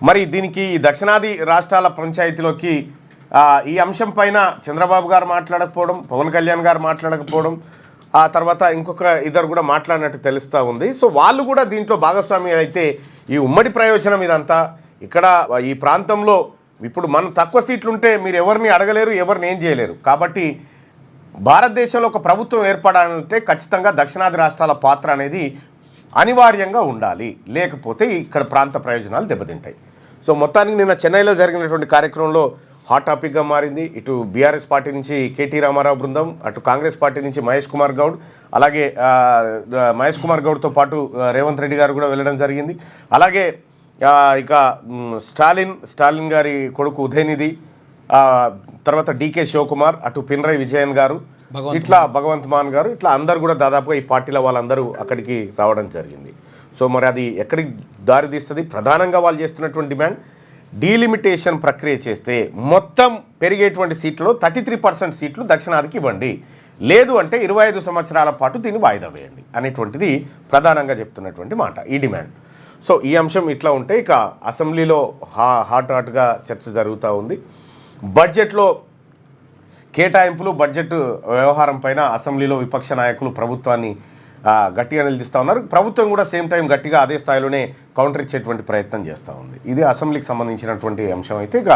మరి దీనికి దక్షిణాది రాష్ట్రాల పంచాయతీలోకి ఈ అంశం పైన చంద్రబాబు గారు మాట్లాడకపోవడం, పవన్ కళ్యాణ్ గారు మాట్లాడకపోవడం, ఆ తర్వాత ఇంకొక ఇద్దరు కూడా మాట్లాడినట్టు తెలుస్తూ ఉంది. సో వాళ్ళు కూడా దీంట్లో భాగస్వామి అయితే ఈ ఉమ్మడి ప్రయోజనం ఇదంతా ఇక్కడ ఈ ప్రాంతంలో ఇప్పుడు మనం తక్కువ సీట్లు ఉంటే మీరు ఎవరిని అడగలేరు, ఎవరిని ఏం చేయలేరు. కాబట్టి భారతదేశంలో ఒక ప్రభుత్వం ఏర్పడాలంటే ఖచ్చితంగా దక్షిణాది రాష్ట్రాల పాత్ర అనేది అనివార్యంగా ఉండాలి, లేకపోతే ఇక్కడ ప్రాంత ప్రయోజనాలు దెబ్బతింటాయి. సో మొత్తానికి నిన్న చెన్నైలో జరిగినటువంటి కార్యక్రమంలో హాట్ టాపిక్గా మారింది. ఇటు బీఆర్ఎస్ పార్టీ నుంచి కేటీ రామారావు బృందం, అటు కాంగ్రెస్ పార్టీ నుంచి మహేష్ కుమార్ గౌడ్, అలాగే మహేష్ కుమార్ గౌడ్తో పాటు రేవంత్ రెడ్డి గారు కూడా వెళ్ళడం జరిగింది. అలాగే ఇక స్టాలిన్ గారి కొడుకు ఉదయనిధి, తర్వాత డీకే శివకుమార్, అటు పినరై విజయన్ గారు, ఇట్లా భగవంత్ మాన్ గారు, ఇట్లా అందరు కూడా దాదాపుగా ఈ పార్టీల వాళ్ళందరూ అక్కడికి రావడం జరిగింది. సో మరి అది ఎక్కడికి దారి తీస్తుంది? ప్రధానంగా వాళ్ళు చేస్తున్నటువంటి డిమాండ్ డీలిమిటేషన్ ప్రక్రియ చేస్తే మొత్తం పెరిగేటువంటి సీట్లలో 33% సీట్లు దక్షిణాదికి ఇవ్వండి, లేదు అంటే 25 సంవత్సరాల పాటు దీన్ని వాయిదా వేయండి అనేటువంటిది ప్రధానంగా చెప్తున్నటువంటి మాట, ఈ డిమాండ్. సో ఈ అంశం ఇట్లా ఉంటే ఇక అసెంబ్లీలో హాట్గా చర్చ జరుగుతూ ఉంది. బడ్జెట్లో కేటాయింపులు, బడ్జెట్ వ్యవహారం పైన అసెంబ్లీలో విపక్ష నాయకులు ప్రభుత్వాన్ని గట్టిగా నిలదీస్తూ ఉన్నారు. ప్రభుత్వం కూడా సేమ్ టైం గట్టిగా అదే స్థాయిలోనే కౌంటర్ ఇచ్చేటువంటి ప్రయత్నం చేస్తూ ఉంది. ఇది అసెంబ్లీకి సంబంధించినటువంటి అంశం అయితే ఇక